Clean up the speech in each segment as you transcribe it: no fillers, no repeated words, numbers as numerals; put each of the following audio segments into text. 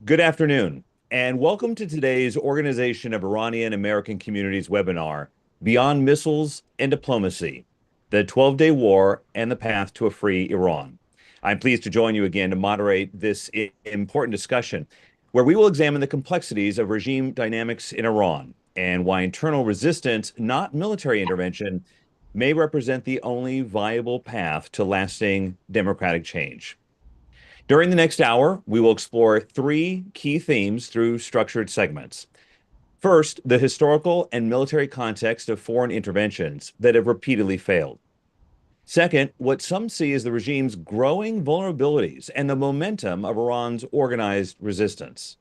Good afternoon, and welcome to today's Organization of Iranian American Communities webinar, Beyond Missiles and Diplomacy, the 12-Day War and the Path to a Free Iran. I'm pleased to join you again to moderate this important discussion, where we will examine the complexities of regime dynamics in Iran and why internal resistance, not military intervention, may represent the only viable path to lasting democratic change. During the next hour, we will explore three key themes through structured segments. First, the historical and military context of foreign interventions that have repeatedly failed. Second, what some see as the regime's growing vulnerabilities and the momentum of Iran's organized resistance.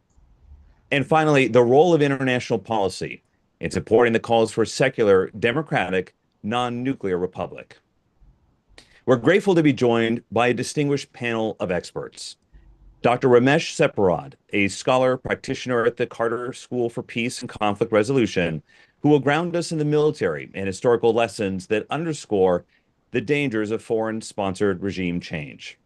And finally, the role of international policy in supporting the calls for a secular, democratic, non-nuclear republic. We're grateful to be joined by a distinguished panel of experts. Dr. Ramesh Sepehrrad, a scholar practitioner at the Carter School for Peace and Conflict Resolution, who will ground us in the military and historical lessons that underscore the dangers of foreign-sponsored regime change.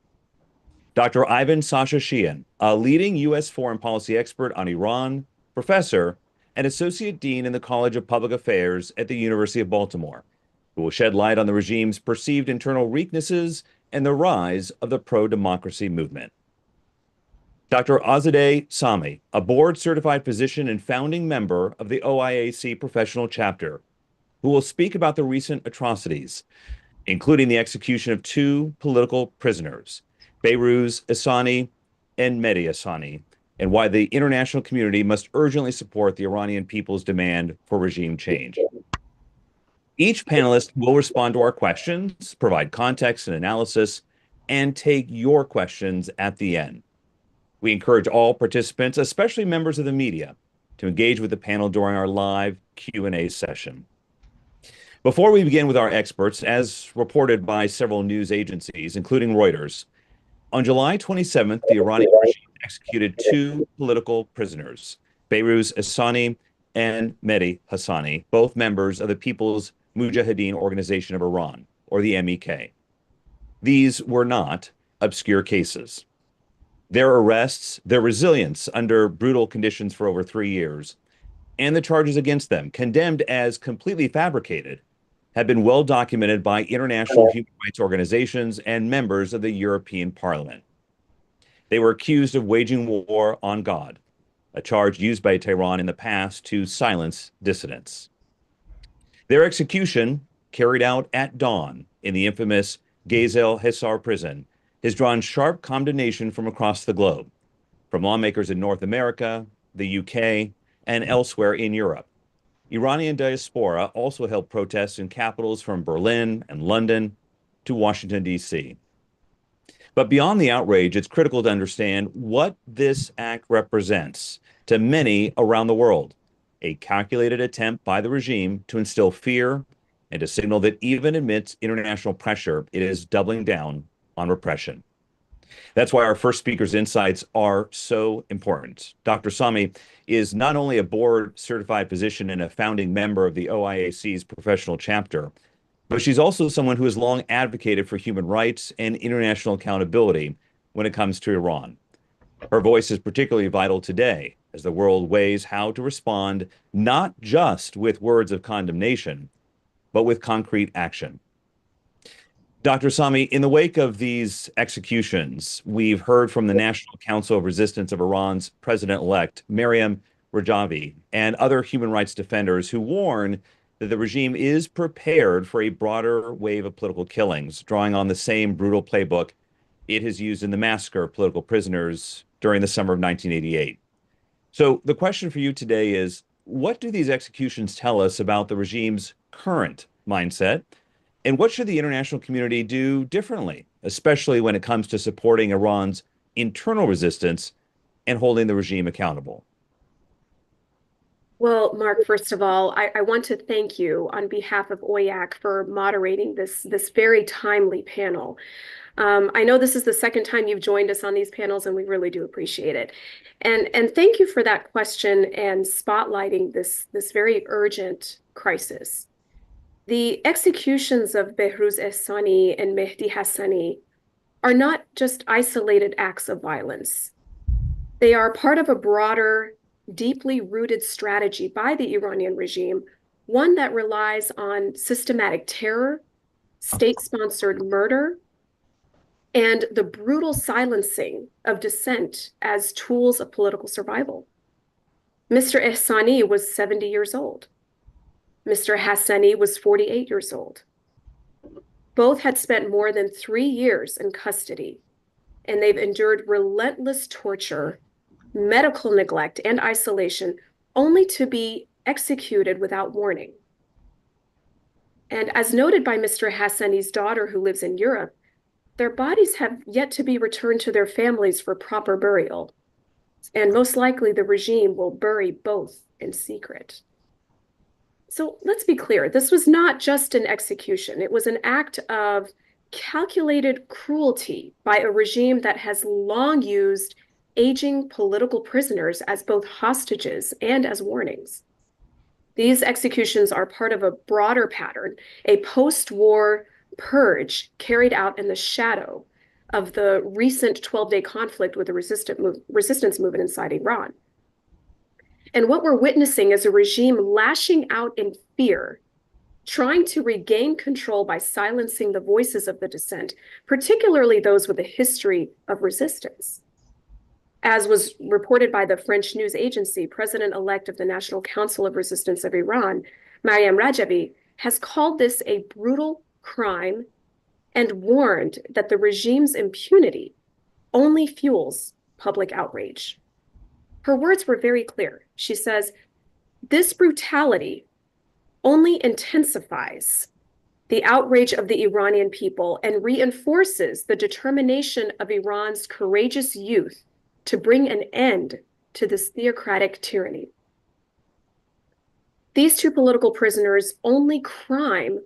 Dr. Ivan Sascha Sheehan, a leading U.S. foreign policy expert on Iran, professor, and associate dean in the College of Public Affairs at the University of Baltimore, who will shed light on the regime's perceived internal weaknesses and the rise of the pro-democracy movement. Dr. Azadeh Sami, a board-certified physician and founding member of the OIAC professional chapter, who will speak about the recent atrocities, including the execution of two political prisoners, Behrouz Ehsani and Mehdi Ehsani, and why the international community must urgently support the Iranian people's demand for regime change. Each panelist will respond to our questions, provide context and analysis, and take your questions at the end. We encourage all participants, especially members of the media, to engage with the panel during our live Q&A session. Before we begin with our experts, as reported by several news agencies, including Reuters, on July 27th, the Iranian regime executed two political prisoners, Behrouz Ehsani and Mehdi Ehsani, both members of the People's Mujahideen Organization of Iran, or the MEK. These were not obscure cases. Their arrests, their resilience under brutal conditions for over 3 years, and the charges against them, condemned as completely fabricated, have been well documented by international human rights organizations and members of the European Parliament. They were accused of waging war on God, a charge used by Tehran in the past to silence dissidents. Their execution, carried out at dawn in the infamous Gezel Hisar prison, has drawn sharp condemnation from across the globe, from lawmakers in North America, the UK, and elsewhere in Europe. Iranian diaspora also held protests in capitals from Berlin and London to Washington, D.C. But beyond the outrage, it's critical to understand what this act represents to many around the world, a calculated attempt by the regime to instill fear and to signal that even amidst international pressure, it is doubling down on repression. That's why our first speaker's insights are so important. Dr. Sami is not only a board-certified physician and a founding member of the OIAC's professional chapter, but she's also someone who has long advocated for human rights and international accountability when it comes to Iran. Her voice is particularly vital today as the world weighs how to respond not just with words of condemnation, but with concrete action. Dr. Sami, in the wake of these executions, we've heard from the National Council of Resistance of Iran's president-elect, Maryam Rajavi, and other human rights defenders who warn that the regime is prepared for a broader wave of political killings, drawing on the same brutal playbook it has used in the massacre of political prisoners during the summer of 1988. So the question for you today is, what do these executions tell us about the regime's current mindset? And what should the international community do differently, especially when it comes to supporting Iran's internal resistance and holding the regime accountable? Well, Mark, first of all, I want to thank you on behalf of OIAC for moderating this very timely panel. I know this is the second time you've joined us on these panels, and we really do appreciate it. And thank you for that question and spotlighting this very urgent crisis. The executions of Behrouz Ehsani and Mehdi Ehsani are not just isolated acts of violence. They are part of a broader, deeply rooted strategy by the Iranian regime, one that relies on systematic terror, state-sponsored murder, and the brutal silencing of dissent as tools of political survival. Mr. Ehsani was 70 years old. Mr. Hassani was 48 years old. Both had spent more than 3 years in custody, and they've endured relentless torture, medical neglect, and isolation, only to be executed without warning. And as noted by Mr. Hassani's daughter, who lives in Europe, their bodies have yet to be returned to their families for proper burial. And most likely the regime will bury both in secret. So let's be clear, this was not just an execution. It was an act of calculated cruelty by a regime that has long used aging political prisoners as both hostages and as warnings. These executions are part of a broader pattern, a post-war purge carried out in the shadow of the recent 12-day conflict with the resistance movement inside Iran. And what we're witnessing is a regime lashing out in fear, trying to regain control by silencing the voices of the dissent, particularly those with a history of resistance. As was reported by the French news agency, President-elect of the National Council of Resistance of Iran, Mariam Rajavi, has called this a brutal crime and warned that the regime's impunity only fuels public outrage. Her words were very clear. She says, "This brutality only intensifies the outrage of the Iranian people and reinforces the determination of Iran's courageous youth to bring an end to this theocratic tyranny." These two political prisoners' only crime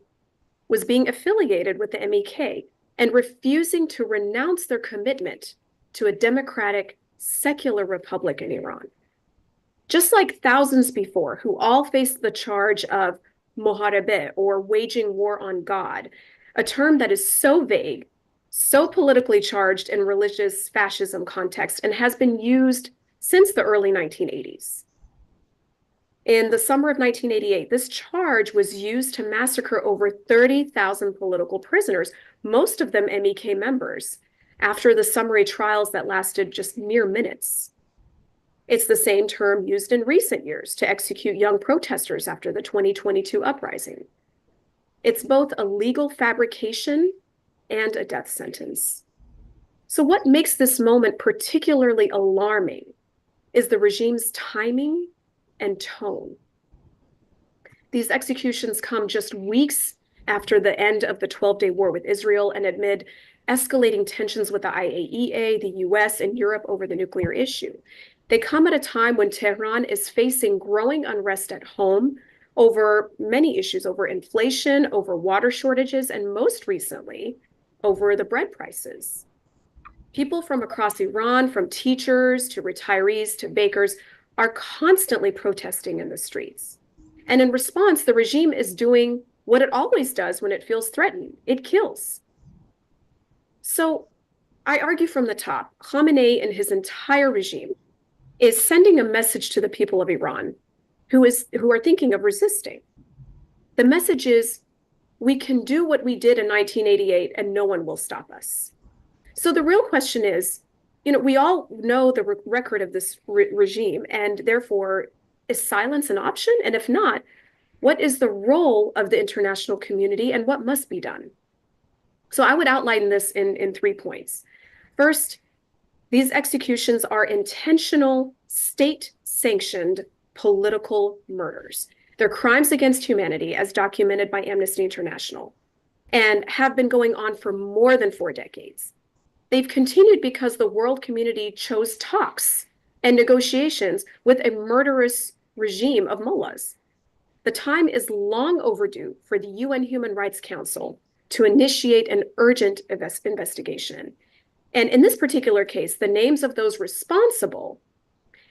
was being affiliated with the MEK and refusing to renounce their commitment to a democratic, secular republic in Iran. Just like thousands before, who all faced the charge of moharebe, or waging war on God, a term that is so vague, so politically charged in religious fascism context, and has been used since the early 1980s. In the summer of 1988, this charge was used to massacre over 30,000 political prisoners, most of them MEK members, after the summary trials that lasted just mere minutes. It's the same term used in recent years to execute young protesters after the 2022 uprising. It's both a legal fabrication and a death sentence. So what makes this moment particularly alarming is the regime's timing and tone. These executions come just weeks after the end of the 12-day war with Israel and amid escalating tensions with the IAEA, the US, and Europe over the nuclear issue. They come at a time when Tehran is facing growing unrest at home over many issues, over inflation, over water shortages, and most recently, over the bread prices. People from across Iran, from teachers to retirees to bakers, are constantly protesting in the streets. And in response, the regime is doing what it always does when it feels threatened. It kills. So I argue from the top, Khamenei and his entire regime is sending a message to the people of Iran who are thinking of resisting. The message is, we can do what we did in 1988 and no one will stop us. So the real question is, we all know the record of this regime, and therefore, is silence an option? And if not, what is the role of the international community and what must be done? So I would outline this in 3 points. First, these executions are intentional, state-sanctioned political murders. They're crimes against humanity, as documented by Amnesty International, and have been going on for more than 4 decades. They've continued because the world community chose talks and negotiations with a murderous regime of mullahs. The time is long overdue for the UN Human Rights Council to initiate an urgent investigation. And in this particular case, the names of those responsible,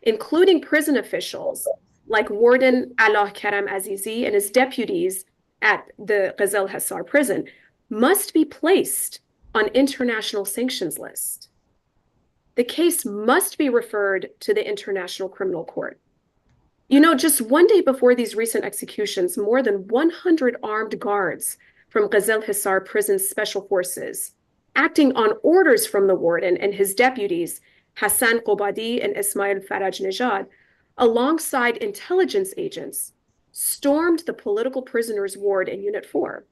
including prison officials like Warden Allah Karam Azizi and his deputies at the Ghazal Hassar prison, must be placed on international sanctions list. the case must be referred to the International Criminal Court. You know, just one day before these recent executions, more than 100 armed guards from Ghazal Hisar Prison's Special Forces, acting on orders from the warden and his deputies, Hassan Qobadi and Ismail Farajnejad, alongside intelligence agents, stormed the political prisoners' ward in Unit 4.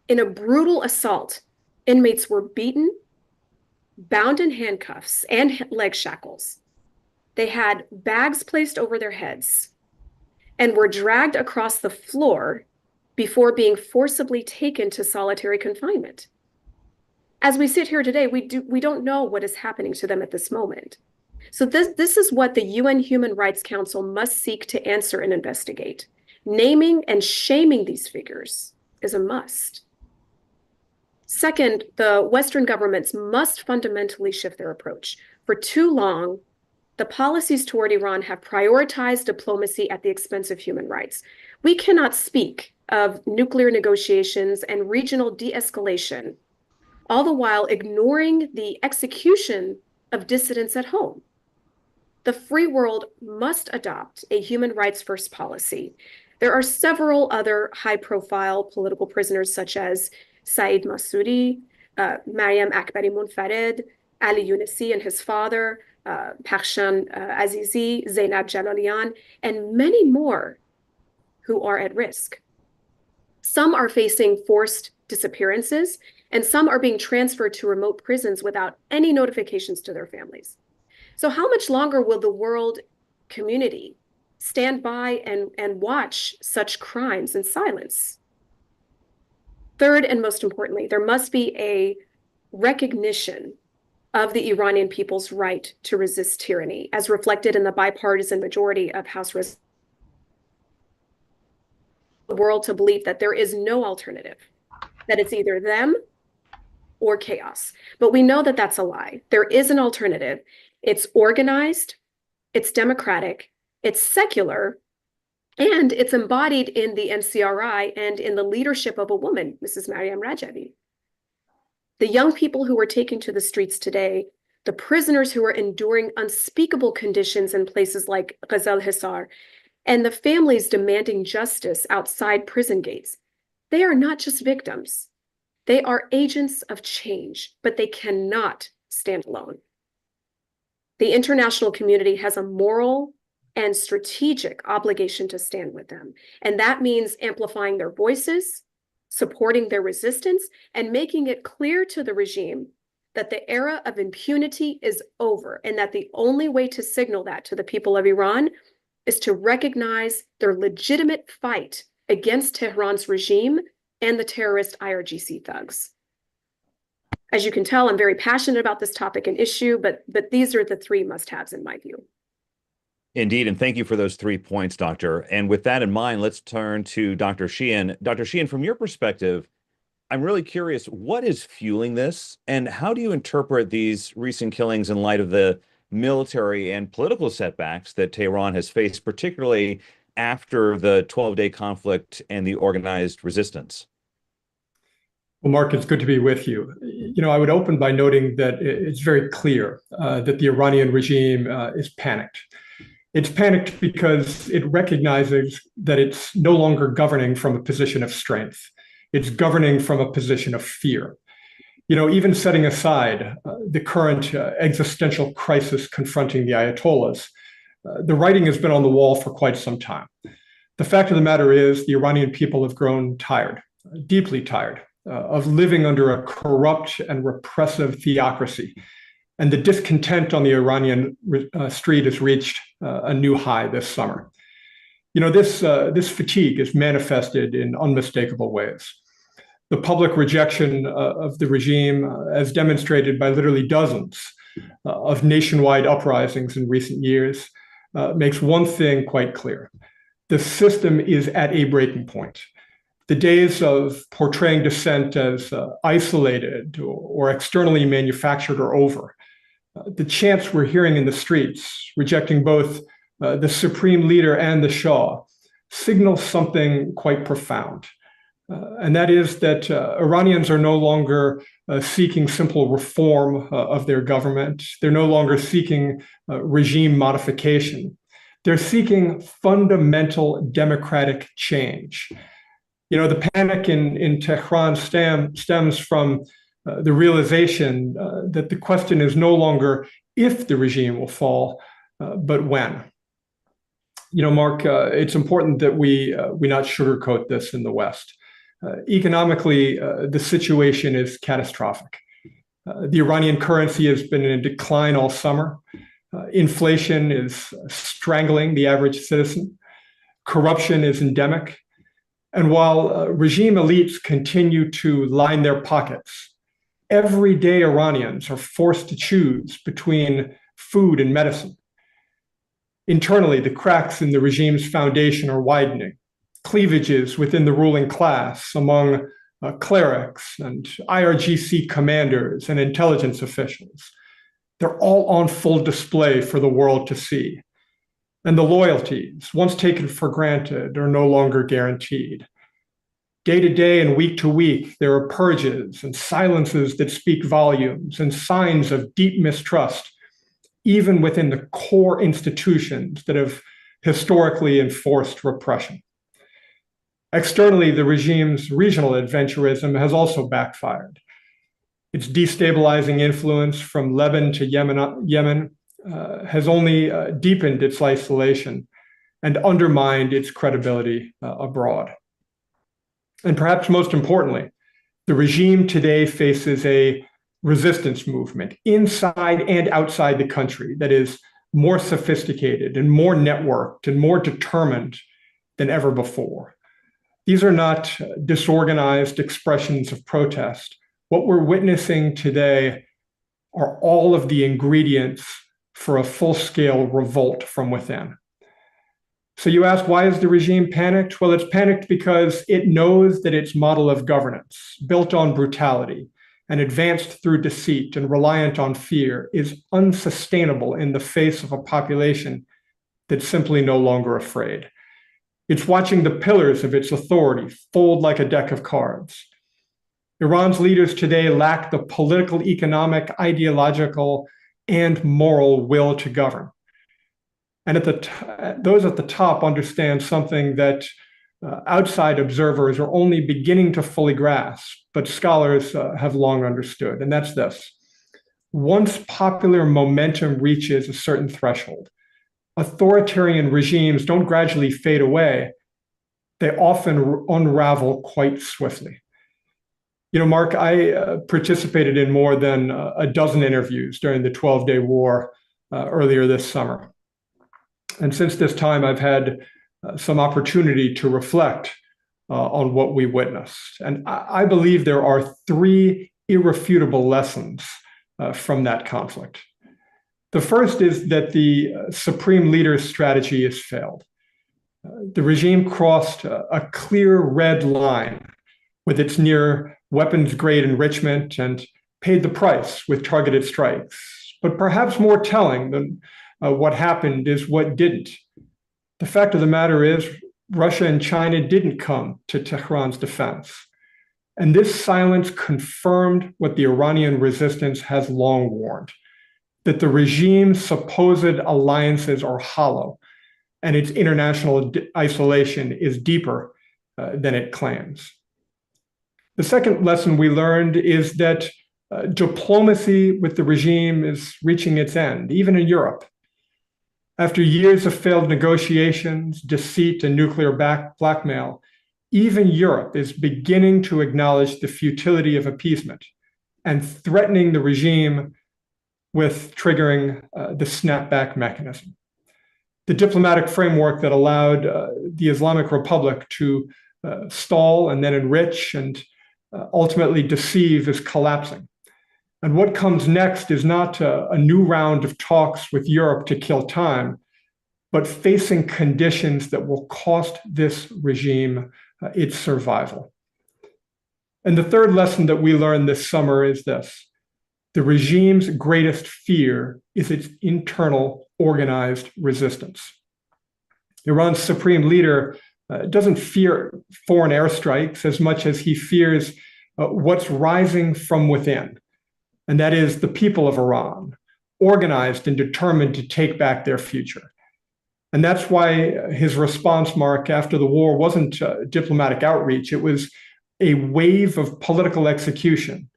In a brutal assault, inmates were beaten, bound in handcuffs and leg shackles. They had bags placed over their heads and were dragged across the floor before being forcibly taken to solitary confinement. As we sit here today, we don't know what is happening to them at this moment. So this is what the UN Human Rights Council must seek to answer and investigate. Naming and shaming these figures is a must. Second, the Western governments must fundamentally shift their approach. For too long, the policies toward Iran have prioritized diplomacy at the expense of human rights. We cannot speak of nuclear negotiations and regional de-escalation, all the while ignoring the execution of dissidents at home. The free world must adopt a human rights first policy. There are several other high-profile political prisoners such as Saeed Massoudi, Mariam Akbari Munfared, Ali Younisi and his father, Pakhshan Azizi, Zainab Jalalian, and many more who are at risk. Some are facing forced disappearances, and some are being transferred to remote prisons without any notifications to their families. So how much longer will the world community stand by and watch such crimes in silence? Third, and most importantly, there must be a recognition of the Iranian people's right to resist tyranny, as reflected in the bipartisan majority of House resolutions. The world to believe that there is no alternative, that it's either them or chaos. But we know that that's a lie. There is an alternative. It's organized, it's democratic, it's secular, and it's embodied in the NCRI and in the leadership of a woman, Mrs. Mariam Rajavi. The young people who are taken to the streets today, the prisoners who are enduring unspeakable conditions in places like Ghazal Hisar, and the families demanding justice outside prison gates, they are not just victims. They are agents of change, but they cannot stand alone. The international community has a moral and strategic obligation to stand with them. And that means amplifying their voices, supporting their resistance, and making it clear to the regime that the era of impunity is over, and that the only way to signal that to the people of Iran is to recognize their legitimate fight against Tehran's regime and the terrorist IRGC thugs. As you can tell, I'm very passionate about this topic and issue, but these are the three must-haves in my view. Indeed, and thank you for those 3 points, Doctor. And with that in mind, let's turn to Dr. Sheehan. Dr. Sheehan, from your perspective, I'm really curious, what is fueling this, and how do you interpret these recent killings in light of the military and political setbacks that Tehran has faced, particularly after the 12-day conflict and the organized resistance? Well, Mark, it's good to be with you. You know, I would open by noting that it's very clear that the Iranian regime is panicked. It's panicked because it recognizes that it's no longer governing from a position of strength. It's governing from a position of fear. You know, even setting aside the current existential crisis confronting the Ayatollahs, the writing has been on the wall for quite some time. The fact of the matter is the Iranian people have grown tired, deeply tired, of living under a corrupt and repressive theocracy. And the discontent on the Iranian street has reached a new high this summer. You know, this fatigue is manifested in unmistakable ways. The public rejection of the regime, as demonstrated by literally dozens of nationwide uprisings in recent years, makes one thing quite clear. The system is at a breaking point. The days of portraying dissent as isolated or externally manufactured are over. The chants we're hearing in the streets, rejecting both the supreme leader and the Shah, signal something quite profound. and that is that Iranians are no longer seeking simple reform of their government. They're no longer seeking regime modification. They're seeking fundamental democratic change. The panic in Tehran stems from the realization that the question is no longer if the regime will fall, but when. Mark, it's important that we not sugarcoat this in the West. Economically, the situation is catastrophic. The Iranian currency has been in a decline all summer. Inflation is strangling the average citizen. Corruption is endemic. And while regime elites continue to line their pockets, everyday Iranians are forced to choose between food and medicine. Internally, the cracks in the regime's foundation are widening. Cleavages within the ruling class among clerics and IRGC commanders and intelligence officials, they're all on full display for the world to see. And the loyalties, once taken for granted, are no longer guaranteed. Day to day and week to week, there are purges and silences that speak volumes and signs of deep mistrust, even within the core institutions that have historically enforced repression. Externally, the regime's regional adventurism has also backfired. Its destabilizing influence from Lebanon to Yemen has only deepened its isolation and undermined its credibility abroad. And perhaps most importantly, the regime today faces a resistance movement inside and outside the country that is more sophisticated and more networked and more determined than ever before. These are not disorganized expressions of protest. What we're witnessing today are all of the ingredients for a full-scale revolt from within. So you ask, why is the regime panicked? Well, it's panicked because it knows that its model of governance, built on brutality and advanced through deceit and reliant on fear, is unsustainable in the face of a population that's simply no longer afraid. It's watching the pillars of its authority fold like a deck of cards. Iran's leaders today lack the political, economic, ideological, and moral will to govern. And those at the top understand something that outside observers are only beginning to fully grasp, but scholars have long understood, and that's this. Once popular momentum reaches a certain threshold, authoritarian regimes don't gradually fade away. They often unravel quite swiftly. Mark, I participated in more than a dozen interviews during the 12-day war earlier this summer. And since this time, I've had some opportunity to reflect on what we witnessed. And I believe there are three irrefutable lessons from that conflict. The first is that the supreme leader's strategy has failed. The regime crossed a clear red line with its near weapons-grade enrichment and paid the price with targeted strikes. But perhaps more telling than what happened is what didn't. The fact of the matter is, Russia and China didn't come to Tehran's defense. And this silence confirmed what the Iranian resistance has long warned, that the regime's supposed alliances are hollow and its international isolation is deeper than it claims. The second lesson we learned is that diplomacy with the regime is reaching its end, even in Europe. After years of failed negotiations, deceit, and nuclear blackmail, even Europe is beginning to acknowledge the futility of appeasement and threatening the regime with triggering the snapback mechanism. The diplomatic framework that allowed the Islamic Republic to stall and then enrich and ultimately deceive is collapsing. And what comes next is not a new round of talks with Europe to kill time, but facing conditions that will cost this regime its survival. And the third lesson that we learned this summer is this. The regime's greatest fear is its internal organized resistance. Iran's supreme leader doesn't fear foreign airstrikes as much as he fears what's rising from within. And that is the people of Iran, organized and determined to take back their future. And that's why his response, Mark, after the war wasn't diplomatic outreach. It was a wave of political execution,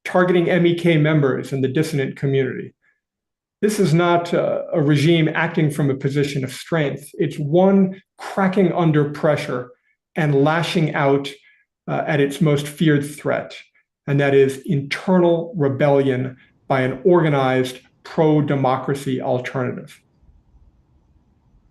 targeting MEK members and the dissident community. This is not a regime acting from a position of strength. It's one cracking under pressure and lashing out at its most feared threat, and that is internal rebellion by an organized pro-democracy alternative.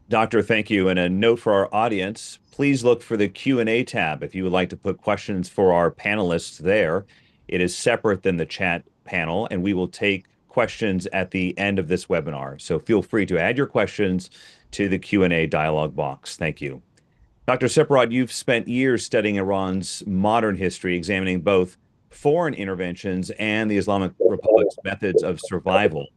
Doctor, thank you. And a note for our audience, please look for the Q&A tab if you would like to put questions for our panelists there. It is separate than the chat panel, and we will take questions at the end of this webinar. So feel free to add your questions to the Q&A dialog box. Thank you. Dr. Sepehrrad, you've spent years studying Iran's modern history, examining both foreign interventions and the Islamic Republic's methods of survival,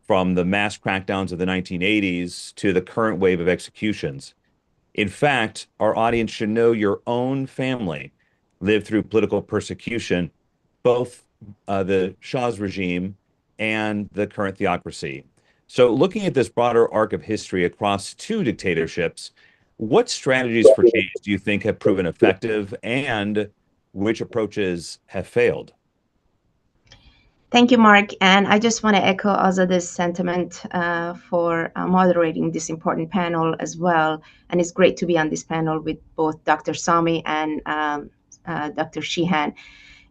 from the mass crackdowns of the 1980s to the current wave of executions. In fact, our audience should know your own family lived through political persecution, both the Shah's regime and the current theocracy. So looking at this broader arc of history across two dictatorships, what strategies for change do you think have proven effective, and which approaches have failed? Thank you, Mark. And I just want to echo Azadeh's sentiment for moderating this important panel as well. And it's great to be on this panel with both Dr. Sami and Dr. Sheehan.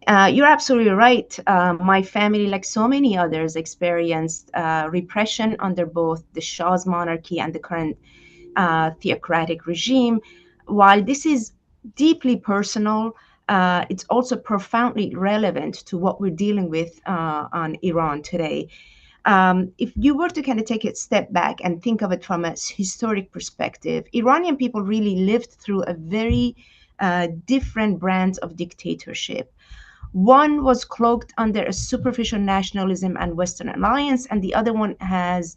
You're absolutely right. My family, like so many others, experienced repression under both the Shah's monarchy and the current theocratic regime. While this is deeply personal, it's also profoundly relevant to what we're dealing with on Iran today. If you were to kind of take a step back and think of it from a historic perspective, Iranian people really lived through a very different brands of dictatorship. One was cloaked under a superficial nationalism and Western alliance, and the other one has,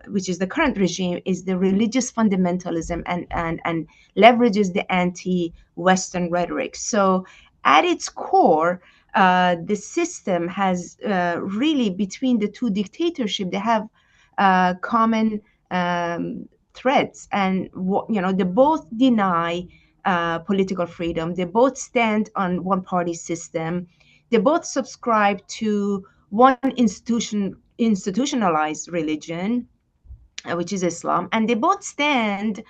which is the current regime, is the religious fundamentalism and leverages the anti-Western rhetoric. So at its core, the system has really, between the two dictatorships, they have common threats, and they both deny political freedom. They both stand on one-party system. They both subscribe to one institutionalized religion, which is Islam, and they both stand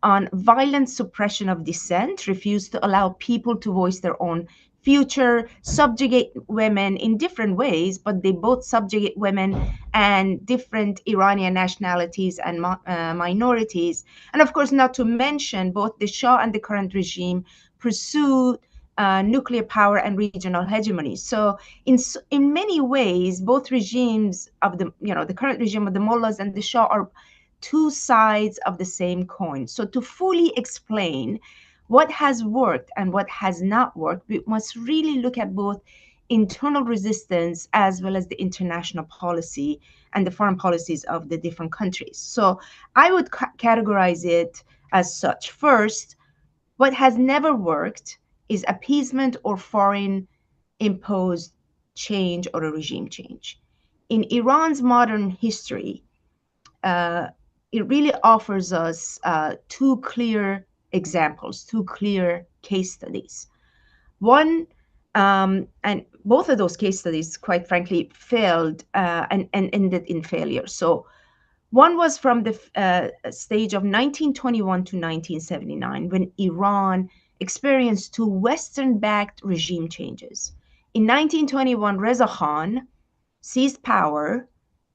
on violent suppression of dissent, refuse to allow people to voice their own future, subjugate women in different ways, but they both subjugate women and different Iranian nationalities and minorities. And of course, not to mention, both the Shah and the current regime pursue nuclear power and regional hegemony. So in many ways, both regimes of the current regime of the mullahs and the Shah are two sides of the same coin. So to fully explain what has worked and what has not worked, we must really look at both internal resistance as well as the international policy and the foreign policies of the different countries. So I would categorize it as such. First, what has never worked is appeasement or foreign imposed change or a regime change. In Iran's modern history, it really offers us two clear examples, two clear case studies. One, and both of those case studies, quite frankly, failed and ended in failure. So one was from the stage of 1921 to 1979, when Iran experienced two Western-backed regime changes. In 1921, Reza Khan seized power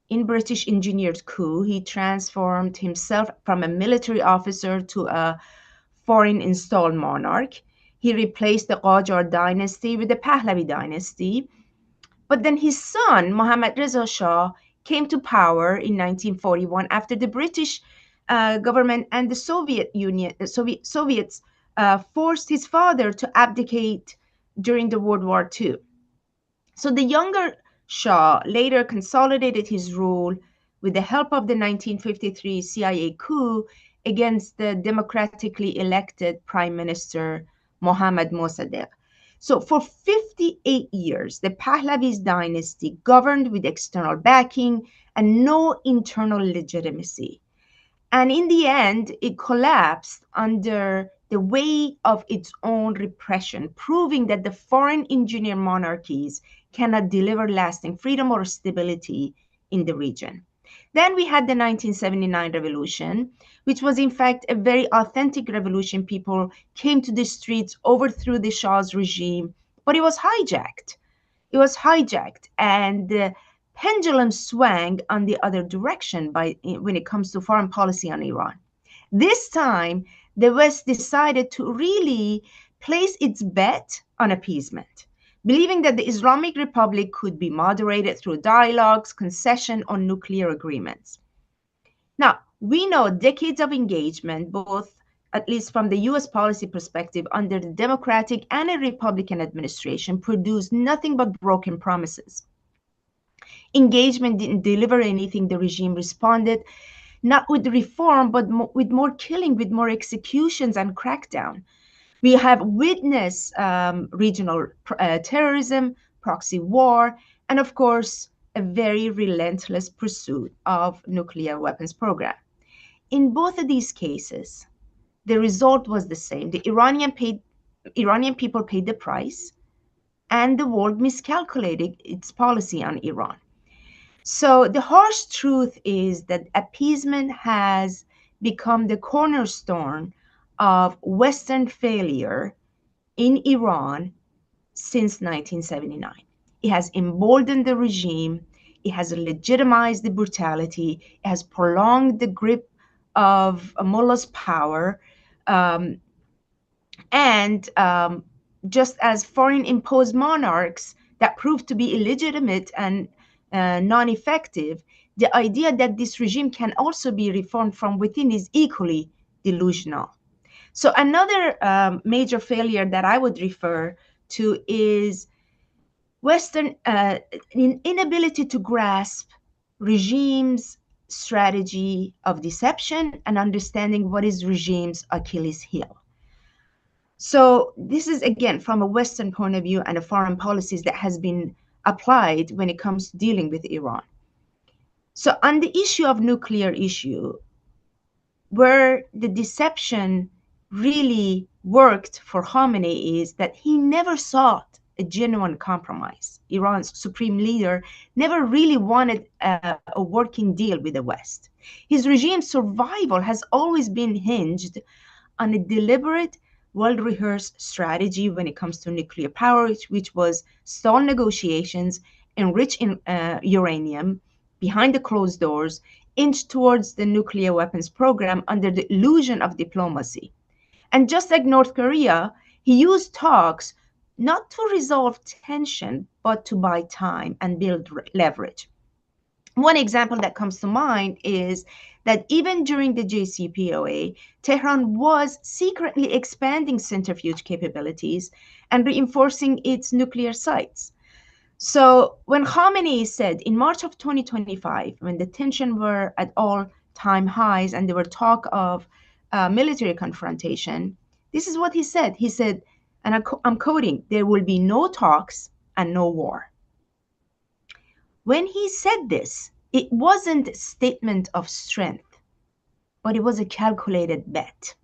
in British engineered coup. He transformed himself from a military officer to a foreign installed monarch. He replaced the Qajar dynasty with the Pahlavi dynasty. But then his son, Mohammad Reza Shah, came to power in 1941 after the British government and the Soviet Union, Soviets forced his father to abdicate during the World War II. So the younger Shah later consolidated his rule with the help of the 1953 CIA coup against the democratically elected Prime Minister Mohammad Mossadegh. So for 58 years, the Pahlavis dynasty governed with external backing and no internal legitimacy. And in the end, it collapsed under the weight of its own repression, proving that the foreign engineered monarchies cannot deliver lasting freedom or stability in the region. Then we had the 1979 revolution, which was in fact a very authentic revolution. People came to the streets, overthrew the Shah's regime, but it was hijacked. It was hijacked, and the pendulum swung on the other direction when it comes to foreign policy on Iran. This time, the West decided to really place its bet on appeasement, believing that the Islamic Republic could be moderated through dialogues, concession on nuclear agreements. Now, we know decades of engagement, both at least from the US policy perspective, under the Democratic and a Republican administration, produced nothing but broken promises. Engagement didn't deliver anything. The regime responded not with reform, but with more killing, with more executions and crackdown. We have witnessed regional terrorism, proxy war, and of course, a very relentless pursuit of nuclear weapons program. In both of these cases, the result was the same. The Iranian people paid the price, and the world miscalculated its policy on Iran. So the harsh truth is that appeasement has become the cornerstone of Western failure in Iran since 1979. It has emboldened the regime. It has legitimized the brutality. It has prolonged the grip of mullah's power. Just as foreign imposed monarchs that proved to be illegitimate and non-effective, the idea that this regime can also be reformed from within is equally delusional. So another major failure that I would refer to is Western inability to grasp regimes' strategy of deception and understanding what is regime's Achilles heel. So this is, again, from a Western point of view and a foreign policies that has been applied when it comes to dealing with Iran. So on the issue of nuclear issue, where the deception really worked for Khamenei is that he never sought a genuine compromise. Iran's supreme leader never really wanted a working deal with the West. His regime's survival has always been hinged on a deliberate, well-rehearsed strategy when it comes to nuclear power, which was stall negotiations, enrich uranium behind the closed doors, inch towards the nuclear weapons program under the illusion of diplomacy. And just like North Korea, he used talks not to resolve tension, but to buy time and build leverage. One example that comes to mind is that even during the JCPOA, Tehran was secretly expanding centrifuge capabilities and reinforcing its nuclear sites. So when Khamenei said in March of 2025, when the tension were at all-time highs and there were talk of military confrontation, this is what he said. He said, and I'm quoting, "There will be no talks and no war." When he said this, it wasn't a statement of strength, but it was a calculated bet.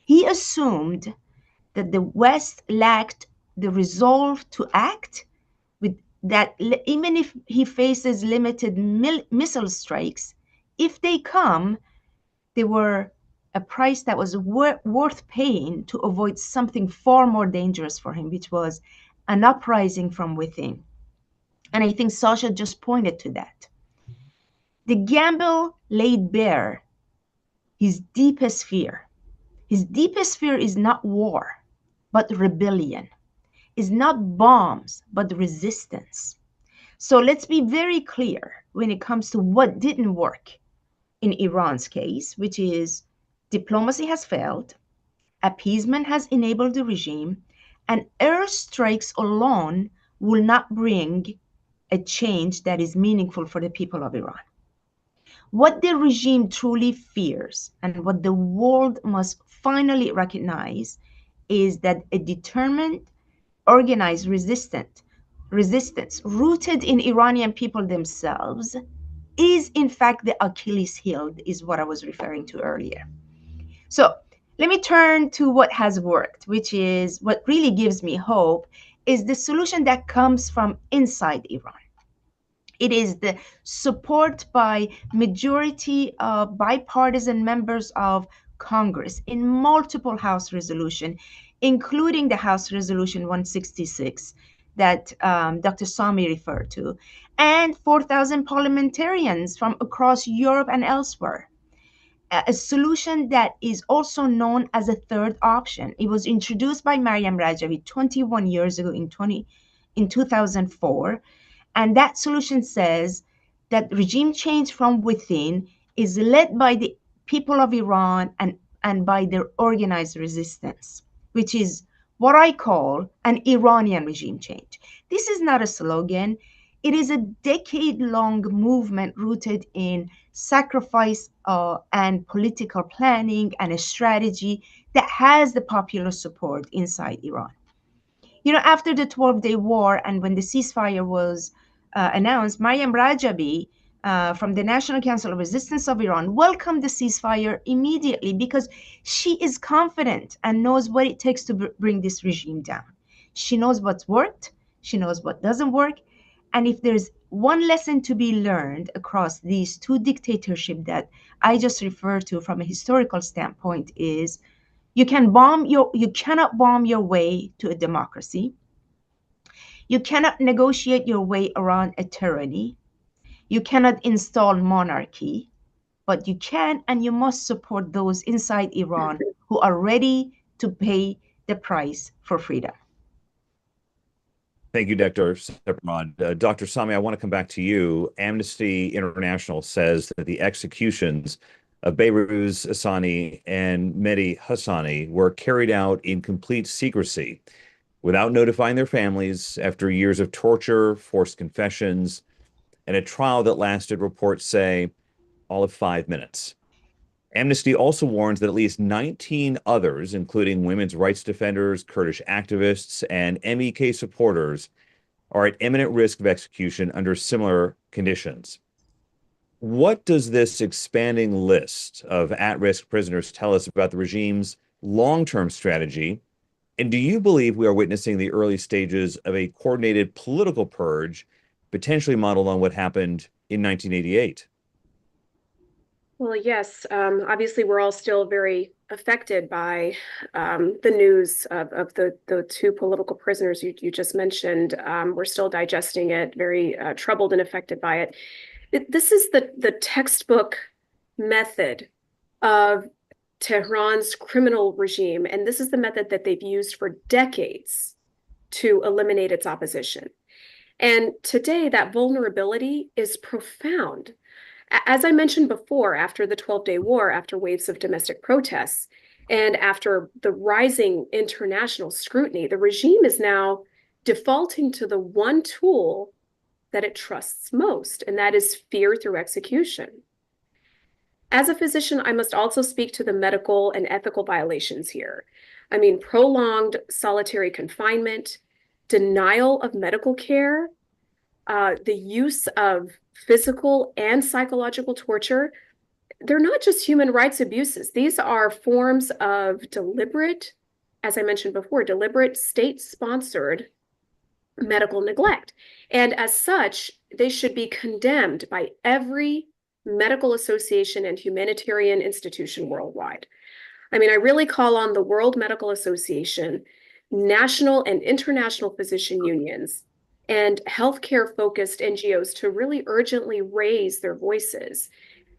He assumed that the West lacked the resolve to act, with that even if he faces limited missile strikes, if they come, they were a price that was worth paying to avoid something far more dangerous for him, which was an uprising from within. And I think Sascha just pointed to that. The gamble laid bare his deepest fear. His deepest fear is not war, but rebellion. Is not bombs, but resistance. So let's be very clear when it comes to what didn't work in Iran's case, which is diplomacy has failed, appeasement has enabled the regime, and airstrikes alone will not bring a change that is meaningful for the people of Iran. What the regime truly fears and what the world must finally recognize is that a determined, organized resistance rooted in Iranian people themselves is in fact the Achilles heel, is what I was referring to earlier. So let me turn to what has worked, which is what really gives me hope, is the solution that comes from inside Iran. It is the support by majority of bipartisan members of Congress in multiple House resolutions, including the House Resolution 166 that Dr. Sami referred to, and 4,000 parliamentarians from across Europe and elsewhere. A solution that is also known as a third option. It was introduced by Maryam Rajavi 21 years ago in 2004. And that solution says that regime change from within is led by the people of Iran and by their organized resistance, which is what I call an Iranian regime change. This is not a slogan. It is a decade-long movement rooted in sacrifice and political planning and a strategy that has the popular support inside Iran. You know, after the 12-day war and when the ceasefire was announced, Maryam Rajavi from the National Council of Resistance of Iran welcomed the ceasefire immediately because she is confident and knows what it takes to bring this regime down. She knows what's worked, she knows what doesn't work, and if there's one lesson to be learned across these two dictatorships that I just referred to from a historical standpoint is you cannot bomb your way to a democracy. You cannot negotiate your way around a tyranny. You cannot install monarchy, but you can and you must support those inside Iran who are ready to pay the price for freedom. Thank you, Dr. Sepehrrad. Dr. Sami, I want to come back to you. Amnesty International says that the executions of Behruz Asani and Mehdi Hassani were carried out in complete secrecy without notifying their families after years of torture, forced confessions, and a trial that lasted, reports say, all of 5 minutes. Amnesty also warns that at least 19 others, including women's rights defenders, Kurdish activists, and MEK supporters, are at imminent risk of execution under similar conditions. What does this expanding list of at-risk prisoners tell us about the regime's long-term strategy? And do you believe we are witnessing the early stages of a coordinated political purge, potentially modeled on what happened in 1988? Well, yes, obviously we're all still very affected by the news of the two political prisoners you just mentioned. We're still digesting it, very troubled and affected by it. This is the textbook method of Tehran's criminal regime, and this is the method that they've used for decades to eliminate its opposition. And today, that vulnerability is profound. As I mentioned before, after the 12-day war, after waves of domestic protests, and after the rising international scrutiny, the regime is now defaulting to the one tool that it trusts most, and that is fear through execution. As a physician, I must also speak to the medical and ethical violations here. I mean, prolonged solitary confinement, denial of medical care, the use of physical and psychological torture. They're not just human rights abuses. These are forms of deliberate, as I mentioned before, deliberate state-sponsored medical neglect. And as such, they should be condemned by every medical association and humanitarian institution worldwide. I mean, I really call on the World Medical Association, national and international physician unions, and healthcare-focused NGOs to really urgently raise their voices.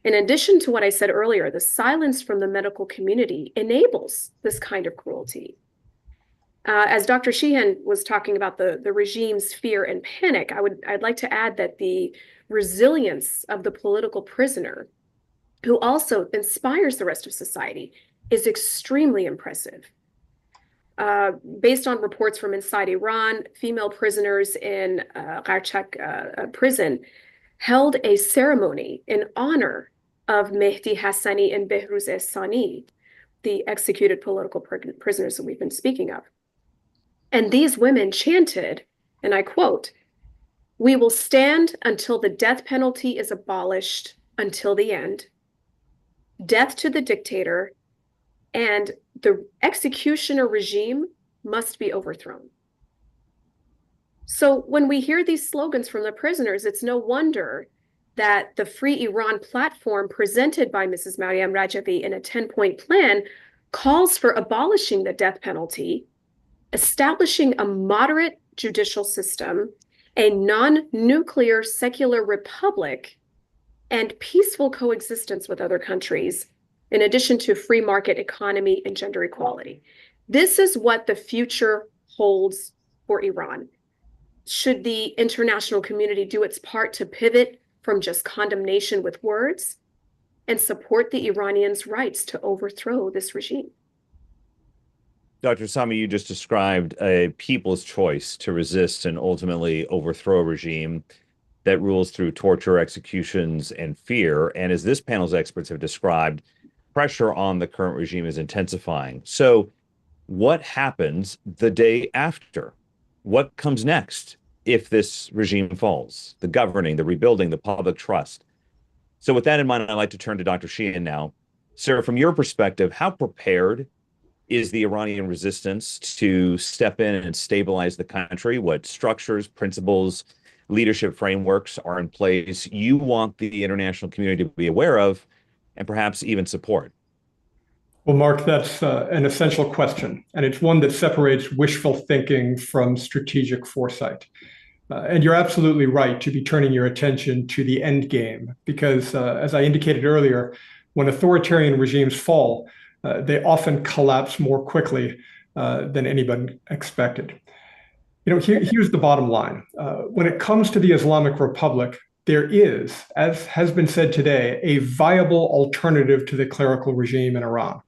In addition to what I said earlier, the silence from the medical community enables this kind of cruelty. As Dr. Sheehan was talking about the regime's fear and panic, I'd like to add that the resilience of the political prisoner, who also inspires the rest of society, is extremely impressive. Based on reports from inside Iran, female prisoners in Qarchak prison held a ceremony in honor of Mehdi Hassani and Behruz Sani, the executed political prisoners that we've been speaking of. And these women chanted, and I quote, "We will stand until the death penalty is abolished until the end. Death to the dictator, and the executioner regime must be overthrown." So when we hear these slogans from the prisoners, it's no wonder that the Free Iran platform presented by Mrs. Mariam Rajavi in a 10-point plan calls for abolishing the death penalty, establishing a moderate judicial system, a non-nuclear secular republic, and peaceful coexistence with other countries, in addition to free market economy and gender equality. This is what the future holds for Iran. Should the international community do its part to pivot from just condemnation with words and support the Iranians' rights to overthrow this regime? Dr. Sami, you just described a people's choice to resist and ultimately overthrow a regime that rules through torture, executions, and fear. And as this panel's experts have described, pressure on the current regime is intensifying. So what happens the day after? What comes next if this regime falls? The governing, the rebuilding, the public trust. So with that in mind, I'd like to turn to Dr. Sheehan now. Sir, from your perspective, how prepared is the Iranian resistance to step in and stabilize the country? What structures, principles, leadership frameworks are in place you want the international community to be aware of and perhaps even support? Well, Mark, that's an essential question, and it's one that separates wishful thinking from strategic foresight. And you're absolutely right to be turning your attention to the end game, because as I indicated earlier, when authoritarian regimes fall, they often collapse more quickly than anyone expected. You know, here's the bottom line. When it comes to the Islamic Republic, there is, as has been said today, a viable alternative to the clerical regime in Iran.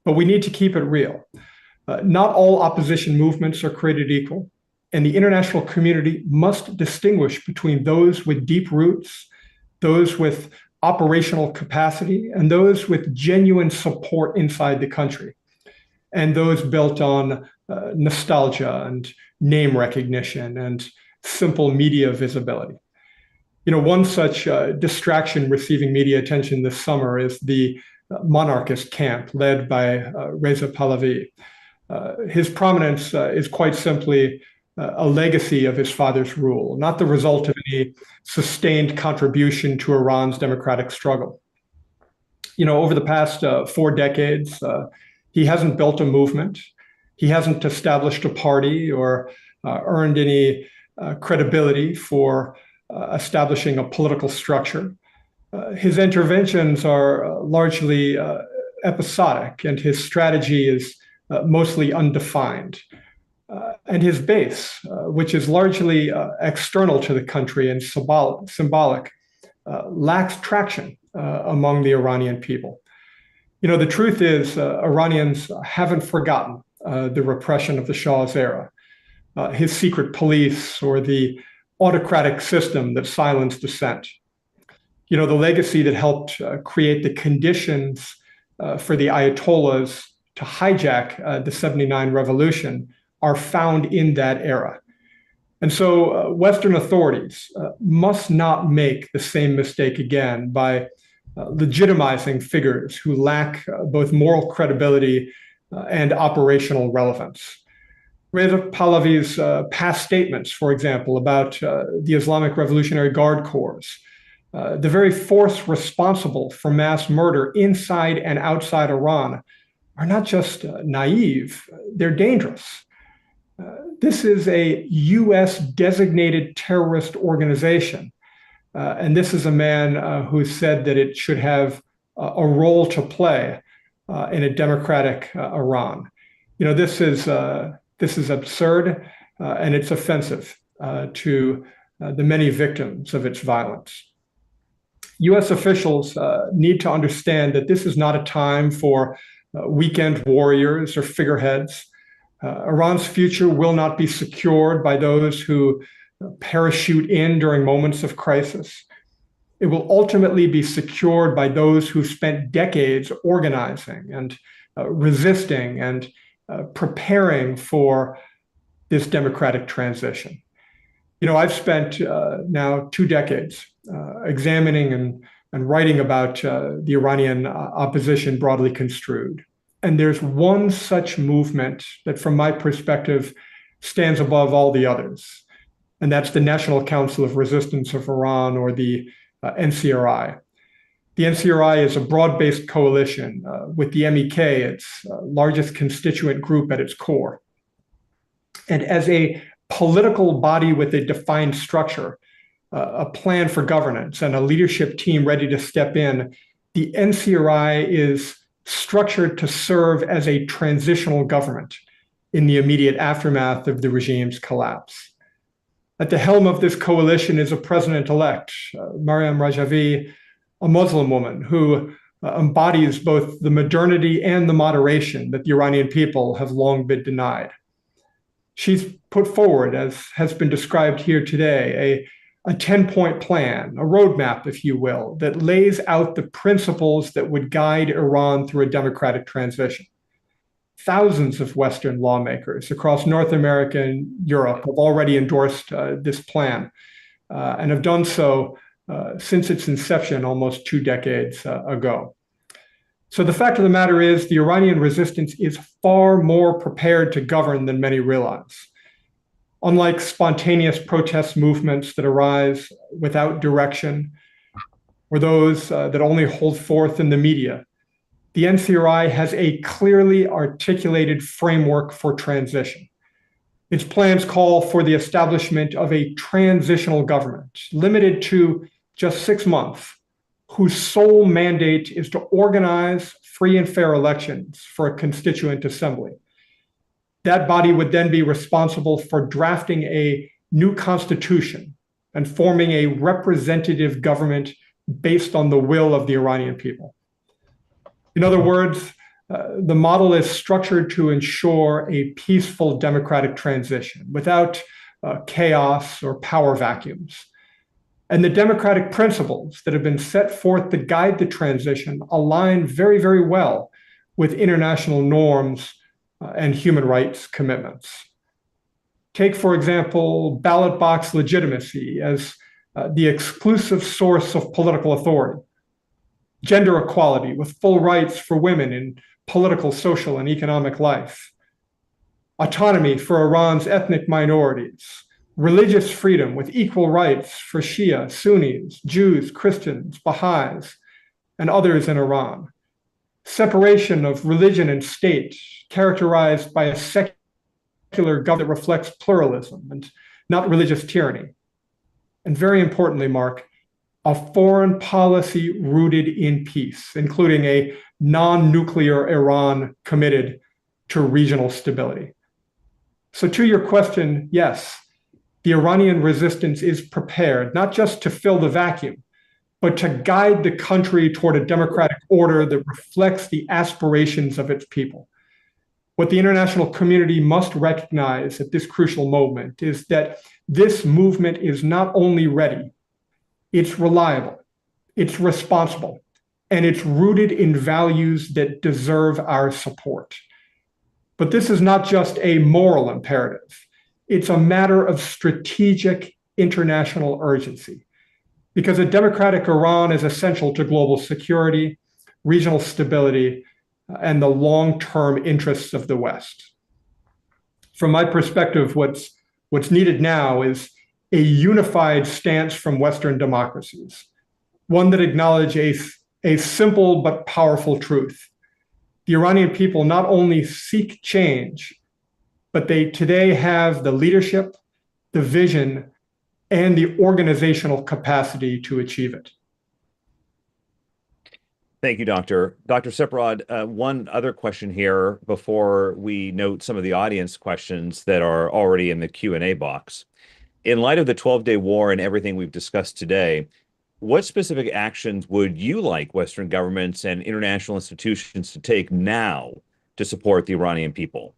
But we need to keep it real. Not all opposition movements are created equal, and the international community must distinguish between those with deep roots, those with operational capacity, and those with genuine support inside the country, and those built on nostalgia and name recognition and simple media visibility. You know, one such distraction receiving media attention this summer is the monarchist camp led by Reza Pahlavi. His prominence is quite simply a legacy of his father's rule, not the result of any sustained contribution to Iran's democratic struggle. You know, over the past 4 decades, he hasn't built a movement. He hasn't established a party or earned any credibility for establishing a political structure. His interventions are largely episodic, and his strategy is mostly undefined. And his base, which is largely external to the country and symbolic, lacks traction among the Iranian people. You know, the truth is Iranians haven't forgotten the repression of the Shah's era, his secret police, or the autocratic system that silenced dissent. You know, the legacy that helped create the conditions for the Ayatollahs to hijack the '79 revolution are found in that era. And so Western authorities must not make the same mistake again by legitimizing figures who lack both moral credibility and operational relevance. Reza Pahlavi's past statements, for example, about the Islamic Revolutionary Guard Corps, the very force responsible for mass murder inside and outside Iran, are not just naive, they're dangerous. This is a US designated terrorist organization. And this is a man who said that it should have a role to play in a democratic Iran. You know, this is absurd and it's offensive to the many victims of its violence. US officials need to understand that this is not a time for weekend warriors or figureheads. Iran's future will not be secured by those who parachute in during moments of crisis. It will ultimately be secured by those who spent decades organizing and resisting and preparing for this democratic transition. I've spent now 2 decades examining and writing about the Iranian opposition broadly construed. And there's one such movement that, from my perspective, stands above all the others. And that's the National Council of Resistance of Iran, or the NCRI. The NCRI is a broad-based coalition with the MEK, its largest constituent group, at its core. And as a political body with a defined structure, a plan for governance, and a leadership team ready to step in, the NCRI is structured to serve as a transitional government in the immediate aftermath of the regime's collapse. At the helm of this coalition is a president-elect, Maryam Rajavi, a Muslim woman who embodies both the modernity and the moderation that the Iranian people have long been denied. She's put forward, as has been described here today, a 10-point plan, a roadmap, if you will, that lays out the principles that would guide Iran through a democratic transition. Thousands of Western lawmakers across North America and Europe have already endorsed this plan and have done so since its inception almost 2 decades ago. So the fact of the matter is, the Iranian resistance is far more prepared to govern than many realize. Unlike spontaneous protest movements that arise without direction, or those that only hold forth in the media, the NCRI has a clearly articulated framework for transition. Its plans call for the establishment of a transitional government, limited to just 6 months, whose sole mandate is to organize free and fair elections for a constituent assembly. That body would then be responsible for drafting a new constitution and forming a representative government based on the will of the Iranian people. In other words, the model is structured to ensure a peaceful democratic transition without chaos or power vacuums. And the democratic principles that have been set forth to guide the transition align very, very well with international norms and human rights commitments. Take, for example, ballot box legitimacy as the exclusive source of political authority, gender equality with full rights for women in political, social, and economic life, autonomy for Iran's ethnic minorities, religious freedom with equal rights for Shia, Sunnis, Jews, Christians, Baha'is, and others in Iran, separation of religion and state characterized by a secular government that reflects pluralism and not religious tyranny. And very importantly, Mark, a foreign policy rooted in peace, including a non-nuclear Iran committed to regional stability. So to your question, yes, the Iranian resistance is prepared not just to fill the vacuum, but to guide the country toward a democratic order that reflects the aspirations of its people. What the international community must recognize at this crucial moment is that this movement is not only ready, it's reliable, it's responsible, and it's rooted in values that deserve our support. But this is not just a moral imperative. It's a matter of strategic international urgency, because a democratic Iran is essential to global security, regional stability, and the long-term interests of the West. From my perspective, what's needed now is a unified stance from Western democracies, one that acknowledges a simple but powerful truth. The Iranian people not only seek change, but they today have the leadership, the vision, and the organizational capacity to achieve it. Thank you, Doctor. Dr. Sepehrrad, one other question here before we note some of the audience questions that are already in the Q&A box. In light of the 12-day war and everything we've discussed today, what specific actions would you like Western governments and international institutions to take now to support the Iranian people?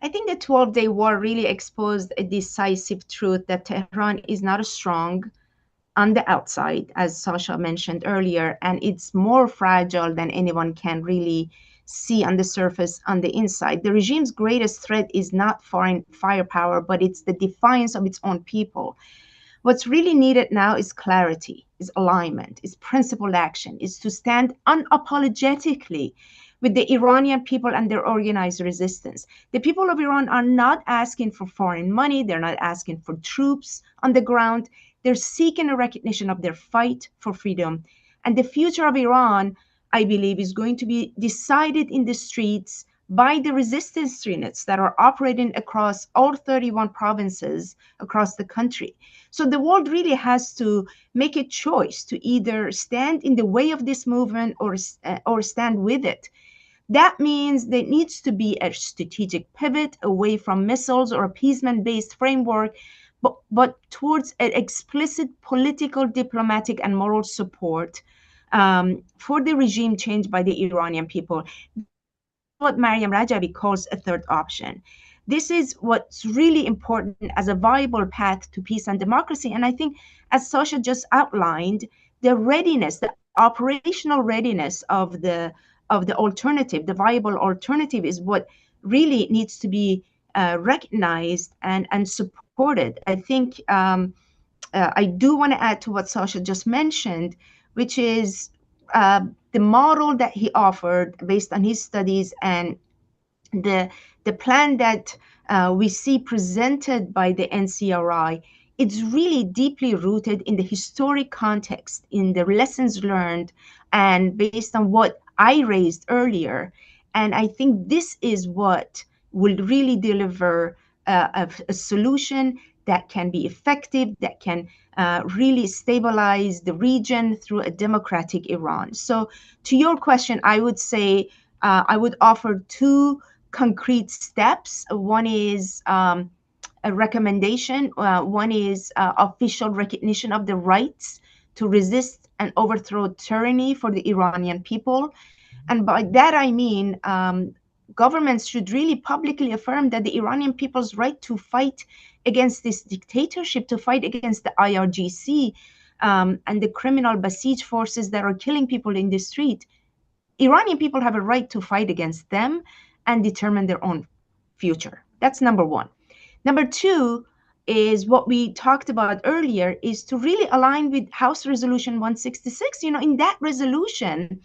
I think the 12-day war really exposed a decisive truth that Tehran is not strong on the outside, as Sascha mentioned earlier, and it's more fragile than anyone can really see on the surface on the inside. The regime's greatest threat is not foreign firepower, but it's the defiance of its own people. What's really needed now is clarity, is alignment, is principled action, is to stand unapologetically with the Iranian people and their organized resistance. The people of Iran are not asking for foreign money. They're not asking for troops on the ground. They're seeking a recognition of their fight for freedom. And the future of Iran, I believe, is going to be decided in the streets by the resistance units that are operating across all 31 provinces across the country. So the world really has to make a choice to either stand in the way of this movement or stand with it. That means there needs to be a strategic pivot away from missiles or appeasement-based framework, but towards an explicit political, diplomatic, and moral support for the regime change by the Iranian people. What Mariam Rajabi calls a third option. This is what's really important as a viable path to peace and democracy. And I think, as Sascha just outlined, the readiness, the operational readiness of the alternative, the viable alternative, is what really needs to be recognized and supported. I think I do want to add to what Sascha just mentioned, which is the model that he offered based on his studies and the plan that we see presented by the NCRI. It's really deeply rooted in the historic context, in the lessons learned, and based on what I raised earlier. And I think this is what will really deliver a solution that can be effective, that can really stabilize the region through a democratic Iran. So to your question, I would say I would offer two concrete steps. One is a recommendation. One is official recognition of the rights to resist and overthrow tyranny for the Iranian people. And by that, I mean governments should really publicly affirm that the Iranian people's right to fight against this dictatorship, to fight against the IRGC and the criminal Basij forces that are killing people in the street. Iranian people have a right to fight against them and determine their own future. That's number one. Number two is what we talked about earlier, is to really align with House Resolution 166. You know, in that resolution,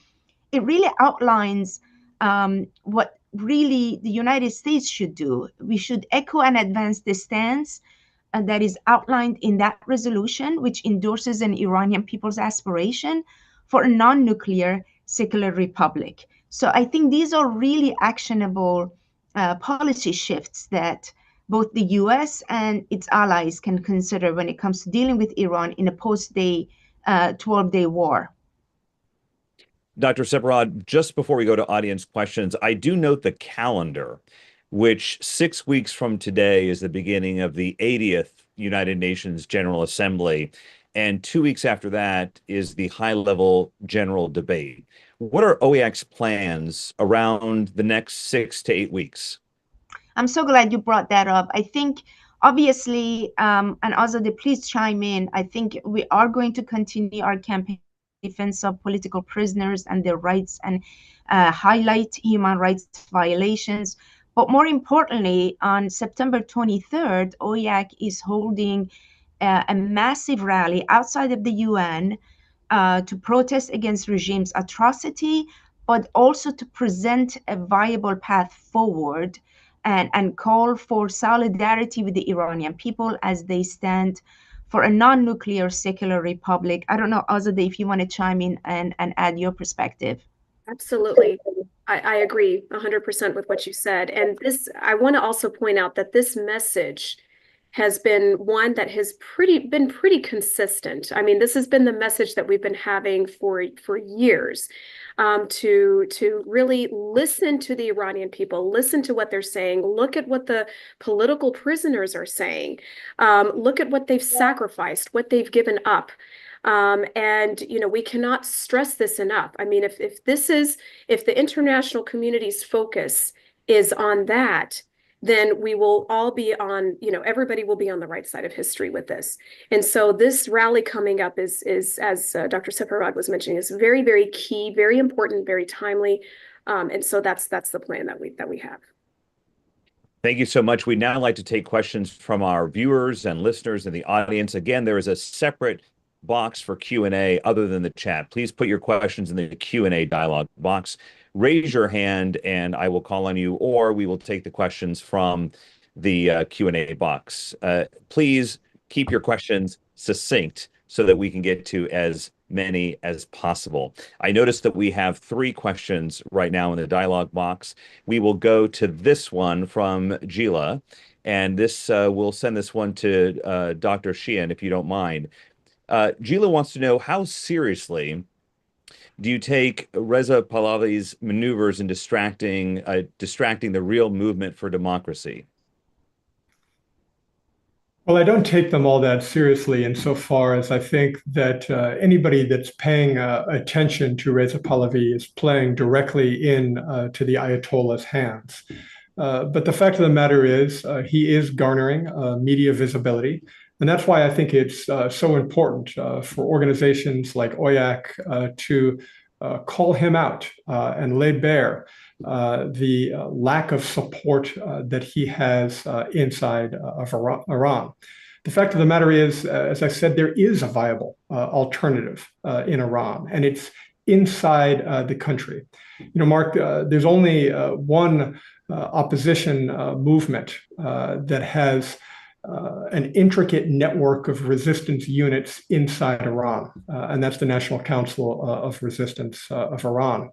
it really outlines what really the United States should do. We should echo and advance the stance that is outlined in that resolution, which endorses an Iranian people's aspiration for a non-nuclear secular republic. So I think these are really actionable policy shifts that both the US and its allies can consider when it comes to dealing with Iran in a post-day 12-day war. Dr. Sepehrrad, just before we go to audience questions, I do note the calendar, which 6 weeks from today is the beginning of the 80th United Nations General Assembly, and 2 weeks after that is the high-level general debate. What are OIAC's plans around the next 6 to 8 weeks? I'm so glad you brought that up. I think, obviously, and Azadeh, please chime in, I think we are going to continue our campaign defense of political prisoners and their rights and highlight human rights violations. But more importantly, on September 23rd, OIAC is holding a massive rally outside of the UN to protest against regime's atrocity, but also to present a viable path forward and call for solidarity with the Iranian people as they stand for a non-nuclear secular republic. I don't know, Azadeh, if you want to chime in and add your perspective. Absolutely. I agree 100% with what you said. And this, I want to also point out that this message has been one that has been pretty consistent. I mean, this has been the message that we've been having for years, to really listen to the Iranian people, listen to what they're saying, look at what the political prisoners are saying, look at what they've sacrificed, what they've given up. And, you know, we cannot stress this enough. I mean, if the international community's focus is on that, then we will all be on, everybody will be on the right side of history with this. And so this rally coming up is as Dr. Sepehrrad was mentioning, is very, very key, very important, very timely. And so that's the plan that we have. Thank you so much. We'd now like to take questions from our viewers and listeners in the audience. Again, there is a separate box for Q&A other than the chat. Please put your questions in the Q&A dialog box. Raise your hand and I will call on you, or we will take the questions from the Q&A box. Please keep your questions succinct so that we can get to as many as possible. I noticed that we have 3 questions right now in the dialog box. We will go to this one from Gila, and this we'll send this one to Dr. Sheehan, if you don't mind. Gila wants to know, how seriously do you take Reza Pahlavi's maneuvers in distracting the real movement for democracy? Well, I don't take them all that seriously insofar as I think that anybody that's paying attention to Reza Pahlavi is playing directly in to the Ayatollah's hands. But the fact of the matter is he is garnering media visibility. And that's why I think it's so important for organizations like OIAC to call him out and lay bare the lack of support that he has inside of Iran. The fact of the matter is, as I said, there is a viable alternative in Iran, and it's inside the country. Mark, there's only one opposition movement that has an intricate network of resistance units inside Iran, and that's the National Council of Resistance of Iran.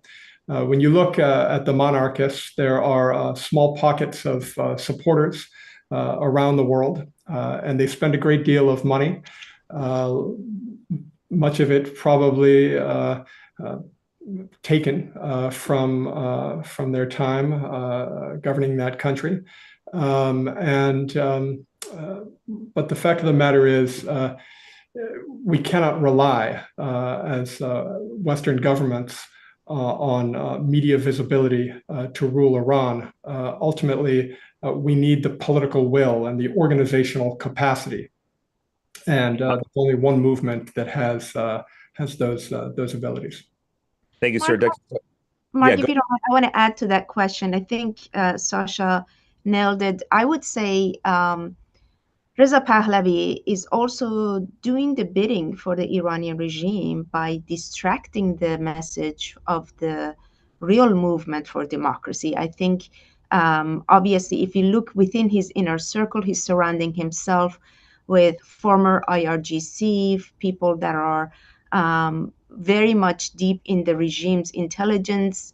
When you look at the monarchists, there are small pockets of supporters around the world, and they spend a great deal of money, much of it probably taken from their time governing that country. But the fact of the matter is, we cannot rely as Western governments on media visibility to rule Iran. Ultimately, we need the political will and the organizational capacity. And there's only one movement that has those abilities. Thank you, sir. Mark, if you don't mind, I want to add to that question. I think Sascha nailed it. I would say Reza Pahlavi is also doing the bidding for the Iranian regime by distracting the message of the real movement for democracy. I think, obviously, if you look within his inner circle, he's surrounding himself with former IRGC, people that are very much deep in the regime's intelligence.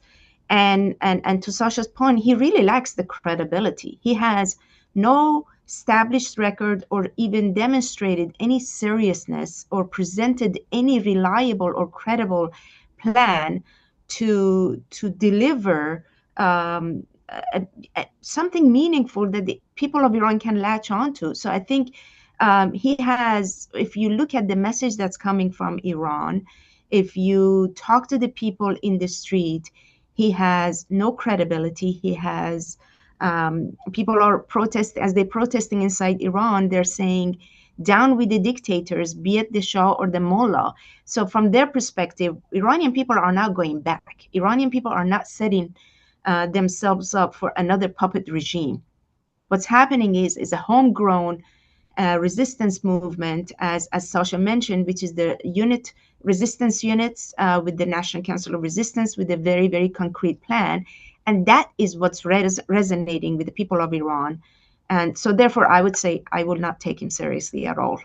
And to Sascha's point, he really lacks the credibility. He has no established record or even demonstrated any seriousness or presented any reliable or credible plan to deliver something meaningful that the people of Iran can latch onto. So I think he has, if you look at the message that's coming from Iran, if you talk to the people in the street, he has no credibility. He has people are as they're protesting inside Iran, they're saying, down with the dictators, be it the Shah or the Mullah. So from their perspective, Iranian people are not going back. Iranian people are not setting themselves up for another puppet regime. What's happening is a homegrown resistance movement, as Sascha mentioned, which is the resistance units with the National Council of Resistance with a very, very concrete plan. And that is what's resonating with the people of Iran. And so therefore, I would say I would not take him seriously at all.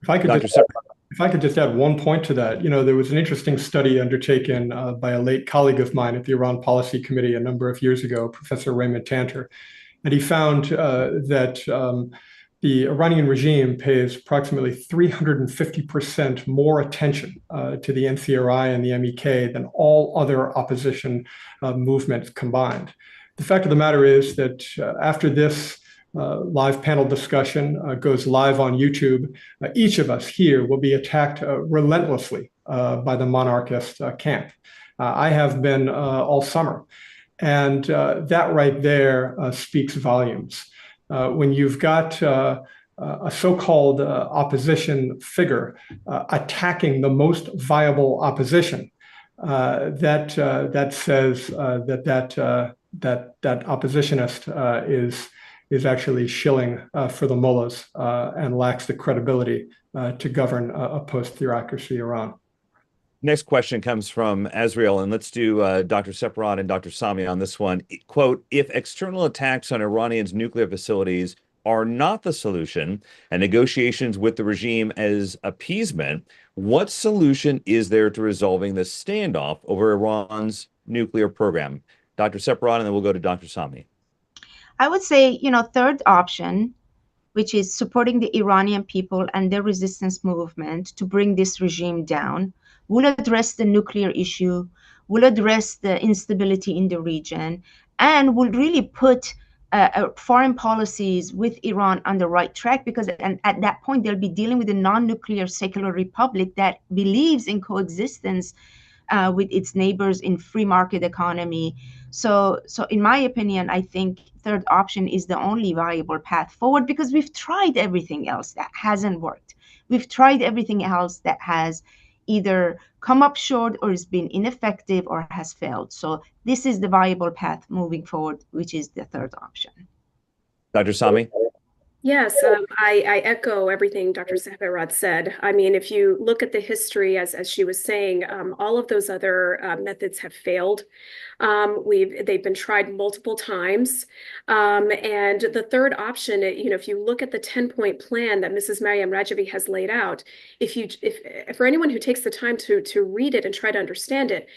If I could just add one point to that, there was an interesting study undertaken by a late colleague of mine at the Iran Policy Committee a number of years ago, Professor Raymond Tanter. And he found that the Iranian regime pays approximately 350% more attention to the NCRI and the MEK than all other opposition movements combined. The fact of the matter is that after this live panel discussion goes live on YouTube, each of us here will be attacked relentlessly by the monarchist camp. I have been all summer. And that right there speaks volumes. When you've got a so-called opposition figure attacking the most viable opposition, that says that oppositionist is actually shilling for the mullahs and lacks the credibility to govern a post-theocracy Iran. Next question comes from Azrael, and let's do Dr. Sepehrrad and Dr. Sami on this one. Quote, if external attacks on Iranian's nuclear facilities are not the solution and negotiations with the regime as appeasement, what solution is there to resolving the standoff over Iran's nuclear program? Dr. Sepehrrad, and then we'll go to Dr. Sami. I would say, third option, which is supporting the Iranian people and their resistance movement to bring this regime down, will address the nuclear issue, will address the instability in the region, and will really put foreign policies with Iran on the right track, because at that point, they'll be dealing with a non-nuclear secular republic that believes in coexistence with its neighbors in free market economy. So in my opinion, I think third option is the only viable path forward, because we've tried everything else that hasn't worked. We've tried everything else that has either come up short or has been ineffective or has failed. So this is the viable path moving forward, which is the third option. Dr. Sami? Yes, I echo everything Dr. Sepehrrad said. I mean, if you look at the history, as she was saying, all of those other methods have failed. They've been tried multiple times. And the third option, if you look at the 10-point plan that Mrs. Maryam Rajavi has laid out, if for anyone who takes the time to read it and try to understand it,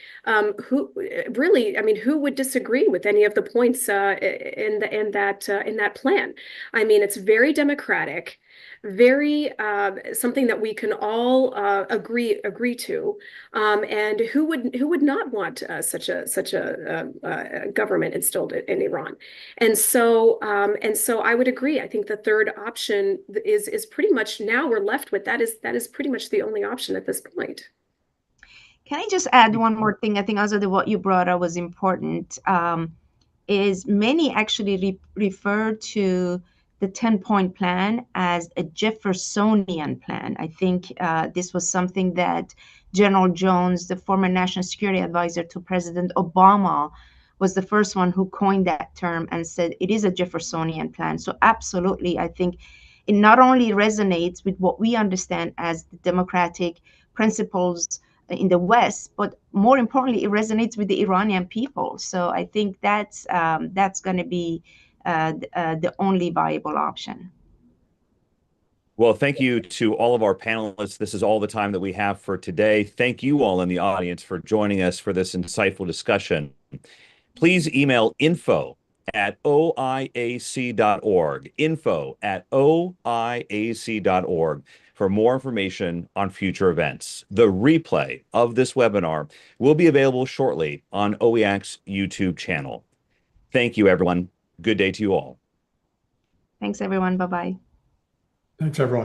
who would disagree with any of the points in that plan? I mean, it's very democratic, very something that we can all agree to, and who would not want such a government installed in Iran? And so I would agree. I think the third option is pretty much, now we're left with that is pretty much the only option at this point. Can I just add one more thing? I think, Azadeh, what you brought up was important. Is many actually refer to the 10-point plan as a Jeffersonian plan. I think this was something that General Jones, the former national security advisor to President Obama, was the first one who coined that term and said it is a Jeffersonian plan. So absolutely, I think it not only resonates with what we understand as the democratic principles in the West, but more importantly, it resonates with the Iranian people. So I think that's going to be the only viable option. Well, thank you to all of our panelists. This is all the time that we have for today. Thank you all in the audience for joining us for this insightful discussion. Please email info@oiac.org, info@oiac.org for more information on future events. The replay of this webinar will be available shortly on OIAC's YouTube channel. Thank you, everyone. Good day to you all. Thanks, everyone. Bye-bye. Thanks, everyone.